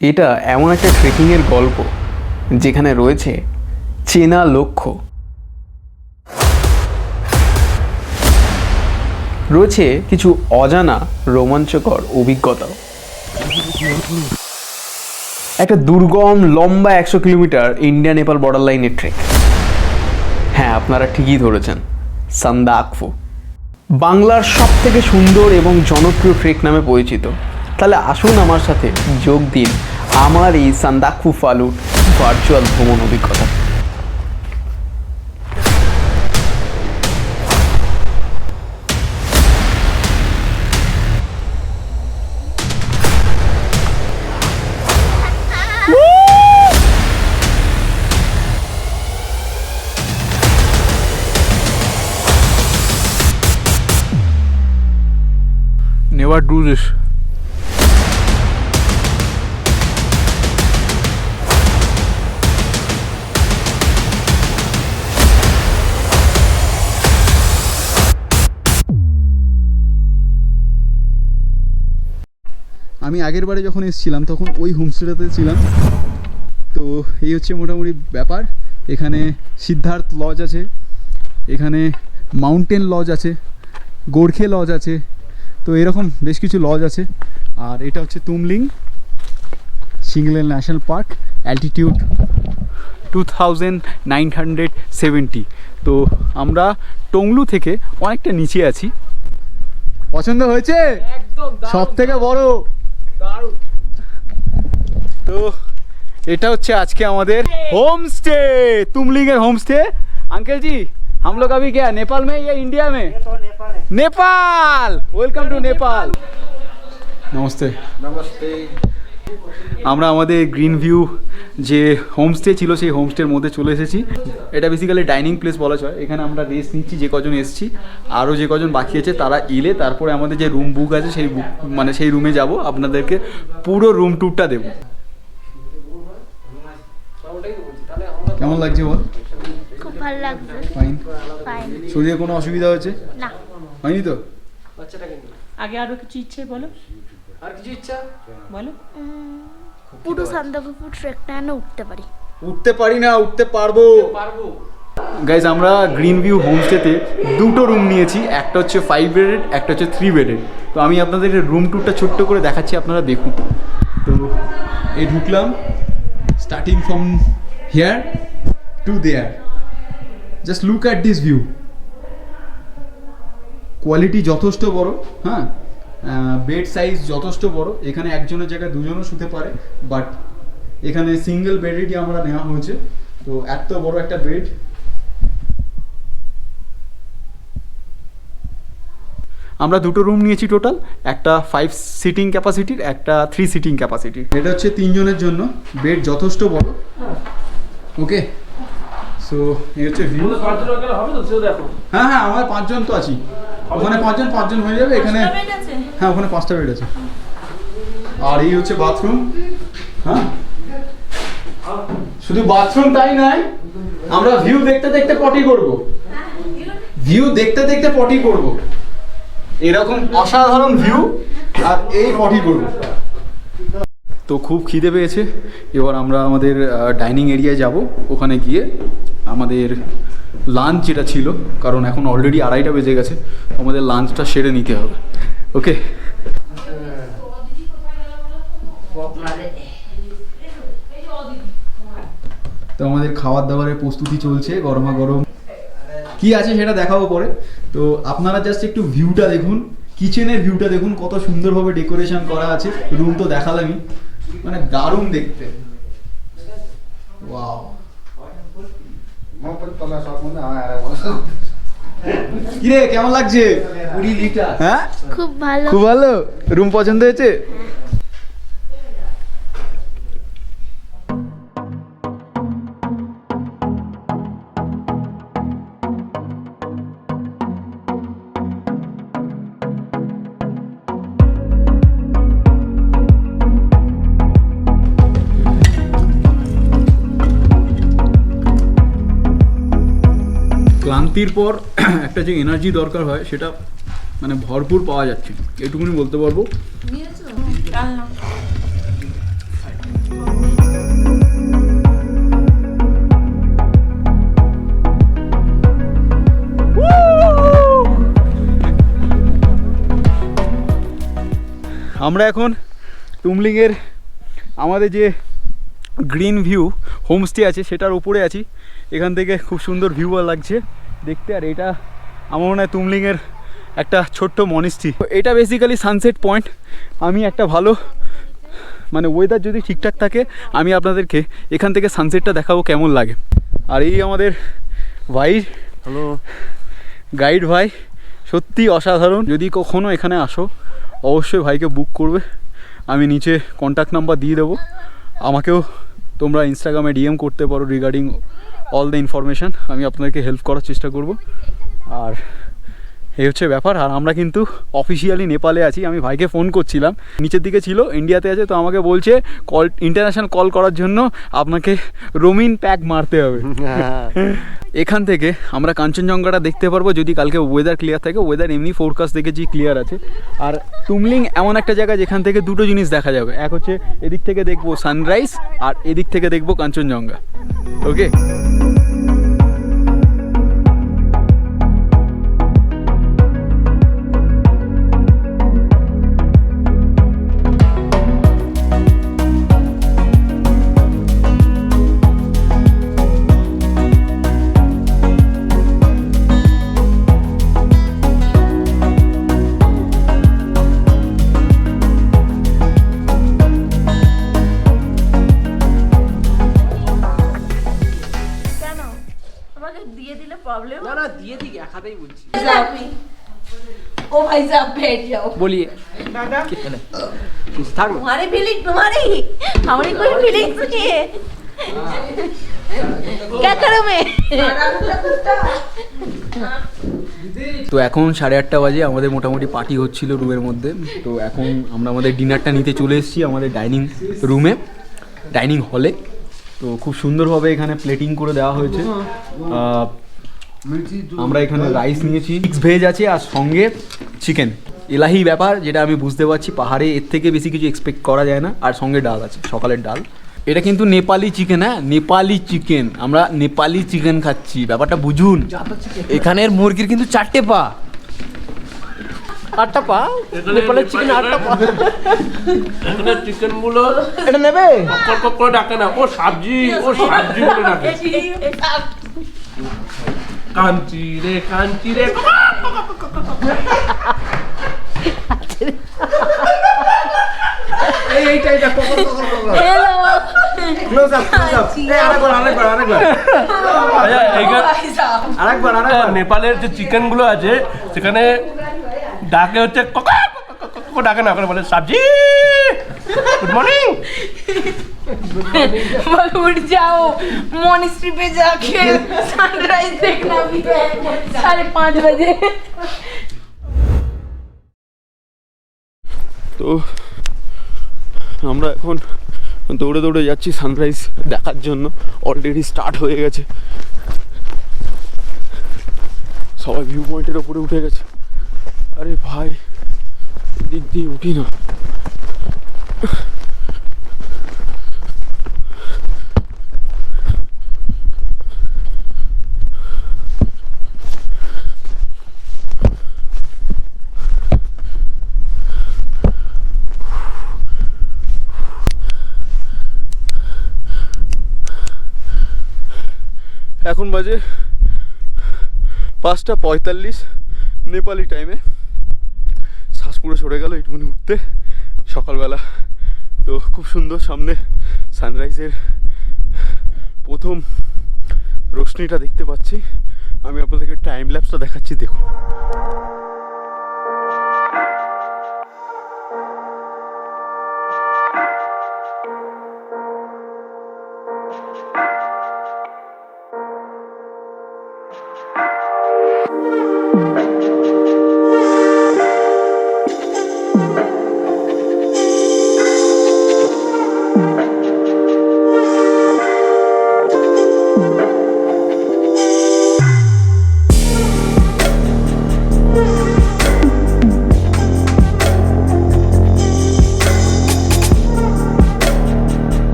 এটা এমন একটা ট্রেকিংয়ের গল্প যেখানে রয়েছে চেনা লক্ষ্য, রয়েছে কিছু অজানা রোমাঞ্চকর অভিজ্ঞতাও। একটা দুর্গম লম্বা 100 কিলোমিটার ইন্ডিয়া নেপাল বর্ডার লাইনের ট্রেক। হ্যাঁ, আপনারা ঠিকই ধরেছেন, সান্দাকফু বাংলার সব থেকে সুন্দর এবং জনপ্রিয় ট্রেক নামে পরিচিত। তাহলে আসুন আমার সাথে যোগ দিন আমার এই সান্দাকফু ফালুট ভার্চুয়াল ভ্রমণ অভিজ্ঞতা। Never do this. আমি আগের বারে যখন এসেছিলাম তখন ওই হোমস্টেটাতে ছিলাম। তো এই হচ্ছে মোটামুটি ব্যাপার। এখানে সিদ্ধার্থ লজ আছে, এখানে মাউন্টেন লজ আছে, গোর্খে লজ আছে, তো এরকম বেশ কিছু লজ আছে। আর এটা হচ্ছে তুমলিং সিংলেল ন্যাশনাল পার্ক, অ্যালটিটিউড 2970। তো আমরা টংলু থেকে অনেকটা নিচে আছি। পছন্দ হয়েছে? সব থেকে বড়। তো এটা হচ্ছে আজকে আমাদের होमस्टे, तुमलिंग होमस्टे। अंकल जी, हम लोग अभी क्या नेपाल में या इंडिया में? ये तो नेपाल है। Nepal, welcome to Nepal. नमस्ते। नमस्ते। আমরা আমাদের গ্রিন ভিউ যে হোমস্টে ছিল সেই হোমস্টের মধ্যে চলে এসেছি। এটা বেসিক্যালি ডাইনিং প্লেস বলা হয়। এখানে আমরা রেস্ট নিচ্ছি, যে কজন এসেছি। আরও যে কজন বাকি আছে তারা এলে তারপরে আমাদের যে রুম বুক আছে সেই বুক মানে সেই রুমে যাব, আপনাদেরকে পুরো রুম ট্যুরটা দেবো। কেমন লাগছে বল? খুব ভালো লাগছে। ফাইন। ফাইন। শরীরে কোনো অসুবিধা হয়েছে? না। হয়নি তো? আগে আরো কিছু ইচ্ছে বলো, আর কিছু ইচ্ছা বলো। পুরো সান্দাকফু ট্রেকটা না উঠতে পারি। উঠতে পারি না, উঠতে পারবো। গাইজ, আমরা গ্রিন ভিউ হোমস্টেতে দুটো রুম নিয়েছি। একটা হচ্ছে 5 বেডেড, একটা হচ্ছে 3 বেডেড। তো আমি আপনাদের রুম ট্যুরটা ছোট্ট করে দেখাচ্ছি, আপনারা দেখুন। তো এই ঢুকলাম, starting from here to their. Just look at this view. Quality যথেষ্ট বড়, হ্যাঁ। বেড সাইজ যথেষ্ট বড়। এখানে একজনের জায়গায় দুজনও শুতে পারে, বাট এখানে সিঙ্গেল বেডেডই আমরা নেওয়া হয়েছে। তো এত বড় একটা বেড। আমরা দুটো রুম নিয়েছি টোটাল, একটা 5 সিটিং ক্যাপাসিটির, একটা 3 সিটিং ক্যাপাসিটির। এটা হচ্ছে 3 জনের জন্য, বেড যথেষ্ট বড়। ওকে, সো এই হচ্ছে ভিউ। হ্যাঁ হ্যাঁ, আমরা 5 জন তো আছি। ওখানে 5 জন হয়ে যাবে। এখানে হ্যাঁ, ওখানে 5টা বেড আছে। আর এই হচ্ছে বাথরুম। হ্যাঁ, শুধু বাথরুম তাই নয়, আমরা ভিউ দেখতে দেখতে পটি করব। ভিউ দেখতে দেখতে পটি করব। এরকম অসাধারণ ভিউ, আর এই পটি করব। তো খুব খিদে পেয়েছে। এবার আমরা আমাদের ডাইনিং এরিয়ায় যাব। ওখানে গিয়ে আমাদের লাঞ্চ যেটা ছিল, কারণ এখন অলরেডি 2:30 বেজে গেছে, আমাদের লাঞ্চটা সেরে নিতে হবে। ওকে, তো আমাদের খাবার দাবারের প্রস্তুতি চলছে, গরমা গরম কি আছে সেটা দেখাবো পরে। তো আপনারা জাস্ট একটু ভিউটা দেখুন, কিচেনের ভিউটা দেখুন, কত সুন্দরভাবে ডেকোরেশন করা আছে। রুম তো দেখালামই, মানে দারুণ দেখতে। ওয়াও, কিরে কেমন লাগছে? 20 লিটার। হ্যাঁ, খুব ভালো। খুব ভালো। রুম পছন্দ হয়েছে? ক্লান্তির পর একটা যে এনার্জি দরকার হয় সেটা মানে ভরপুর পাওয়া যাচ্ছে, এটুকুনি বলতে পারবো। আমরা এখন টুমলিংয়ের আমাদের যে গ্রিন ভিউ হোমস্টে আছে সেটার উপরে আছি। এখান থেকে খুব সুন্দর ভিউ লাগছে দেখতে। আর এটা আমার মনে হয় তুমলিংয়ের একটা ছোট্ট মনিস্ট্রি। এটা বেসিক্যালি সানসেট পয়েন্ট। আমি একটা ভালো মানে ওয়েদার যদি ঠিকঠাক থাকে আমি আপনাদেরকে এখান থেকে সানসেটটা দেখাবো কেমন লাগে। আর এই আমাদের ভাই, হ্যালো গাইড ভাই, সত্যি অসাধারণ। যদি কখনো এখানে আসো অবশ্যই ভাইকে বুক করবে। আমি নিচে কন্ট্যাক্ট নাম্বার দিয়ে দেবো। আমাকেও তোমরা ইনস্টাগ্রামে ডিএম করতে পারো রিগার্ডিং অল দ্য ইনফরমেশান। আমি আপনাদেরকে হেল্প করার চেষ্টা করব। আর এই হচ্ছে ব্যাপার। আর আমরা কিন্তু অফিসিয়ালি নেপালে আছি। আমি ভাইকে ফোন করছিলাম, নিচের দিকে ছিল, ইন্ডিয়াতে আছে, তো আমাকে বলছে কল ইন্টারন্যাশনাল কল করার জন্য আপনাকে রোমিন প্যাক মারতে হবে। এখান থেকে আমরা কাঞ্চনজঙ্ঘাটা দেখতে পারবো যদি কালকে ওয়েদার ক্লিয়ার থাকে। ওয়েদার এমনি ফোরকাস্ট দেখেছি ক্লিয়ার আছে। আর তুমলিং এমন একটা জায়গা যেখান থেকে দুটো জিনিস দেখা যাবে। এক হচ্ছে এদিক থেকে দেখবো সানরাইজ, আর এদিক থেকে দেখবো কাঞ্চনজঙ্ঘা। ওকে, ओ भाई साहब बैठ जाओ। बोलिए तुम्हारी फीलिंग तुम्हारी, हमारी कोई फीलिंग्स नहीं है। क्या करूं मैं? তো এখন 8:30 বাজে। আমাদের মোটামুটি পার্টি হচ্ছিল রুমের মধ্যে। তো এখন আমরা আমাদের ডিনারটা নিতে চলে এসেছি আমাদের ডাইনিং রুমে, ডাইনিং হলে। তো খুব সুন্দরভাবে এখানে প্লেটিং করে দেওয়া হয়েছে। আমরা এখানে রাইস নিয়েছি, মিক্স ভেজ আছে, আর সঙ্গে চিকেন। এলাহি ব্যাপার, যেটা আমি বুঝতে পারছি। পাহাড়ে এর থেকে বেশি কিছু এক্সপেক্ট করা যায় না। আর সঙ্গে ডাল আছে, সকালের ডাল। এটা কিন্তু নেপালি চিকেন। হ্যাঁ, নেপালি চিকেন। আমরা নেপালি চিকেন খাচ্ছি, ব্যাপারটা বুঝুন। এখানের মুরগির কিন্তু 4টে পা, 8টা পা। নেপালের চিকেন 8টা পা। এখানে চিকেন গুলো এটা নেবে? কক করে ডাকে না, ও সবজি, ও সবজি বলে ডাকে। কাঞ্চি রে কাঞ্চি রে। নেপালের যে চিকেন গুলো আছে সেখানে ডাকে হচ্ছে ডাকে না, বলে সবজি। Good morning. उठ जाओ, मॉनेस्ट्री पे जाके सनराइज देखना भी है 5:30 बजे। তো আমরা এখন দৌড়ে দৌড়ে যাচ্ছি সানরাইজ দেখার জন্য। অলরেডি স্টার্ট হয়ে গেছে, সবাই ভিউ পয়েন্টের ওপরে উঠে গেছে। আরে ভাই, দিক দিয়ে উঠি না। এখন বাজে 5:45 নেপালি টাইমে। শ্বাস পুরো সরে গেল এইটুকুনি উঠতে সকালবেলা। তো খুব সুন্দর, সামনে সানরাইজের প্রথম রোশনিটা দেখতে পাচ্ছি। আমি আপনাদেরকে টাইম ল্যাপসটা দেখাচ্ছি, দেখুন।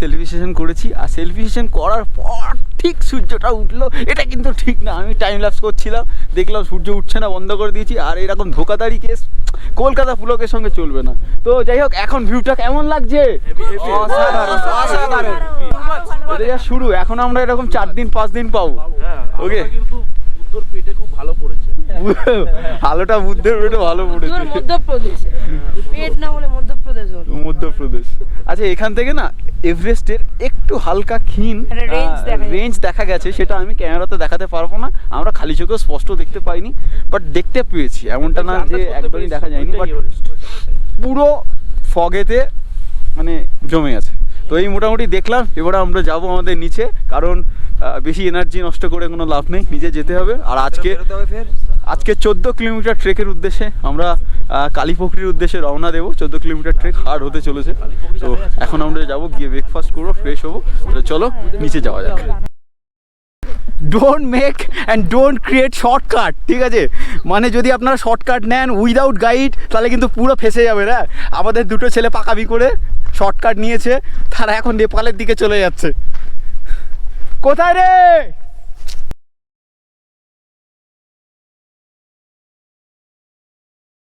সেলফি সেশন করেছি, আর সেলফি সেশন করার পর ঠিক সূর্যটা উঠলো। এটা কিন্তু ঠিক না, আমি টাইম ল্যাপস করছিলাম, দেখলাম সূর্য উঠছে না, বন্ধ করে দিয়েছি। আর এরকম ধোকাধারি কেস কলকাতা পুলকের সঙ্গে চলবে না। তো যাই হোক, এখন ভিউটা কেমন লাগছে? এটা যা শুরু, এখন আমরা এরকম 4 দিন 5 দিন পাবো। ওকে, কিন্তু বুদ্ধর পেটে খুব ভালো পড়েছে। আলোটা বুদ্ধের পেটে ভালো পড়েছে। মধ্যপ্রদেশ পেট না বলে মধ্যপ্রদেশ হলো। মধ্যপ্রদেশ। আচ্ছা, এখান থেকে না এভারেস্টের একটু হালকা ক্ষীণ একটা রেঞ্জ দেখা গেছে, সেটা আমি ক্যামেরাতে দেখাতে পারবো না, আমরা খালি চোখেও স্পষ্ট দেখতে পাইনি, বাট দেখতে পেয়েছি। এমনটা না যে একদমই দেখা যায়নি, বাট পুরো ফগেতে মানে জমে আছে। তো এই মোটামুটি দেখলাম। এবারে আমরা যাব আমাদের নিচে, কারণ বেশি এনার্জি নষ্ট করে কোনো লাভ নেই, নিচে যেতে হবে। আর আজকে 14 কিলোমিটার ট্রেকের উদ্দেশ্যে আমরা কালীপুকুরির উদ্দেশ্যে রওনা দেবো। 14 কিলোমিটার ট্রেক হার্ড হতে চলেছে। তো এখন আমরা যাবো, গিয়ে ব্রেকফাস্ট করবো, ফ্রেশ হবো। তো চলো নিচে যাওয়া যাক। Don't make and don't create shortcut, ঠিক আছে? মানে যদি আপনারা শর্টকাট নেন উইদাউট গাইড, তাহলে কিন্তু পুরো ফেসে যাবে না। আমাদের দুটো ছেলে পাকাবি করে শর্টকাট নিয়েছে, তারা এখন নেপালের দিকে চলে যাচ্ছে। কোথায় রে?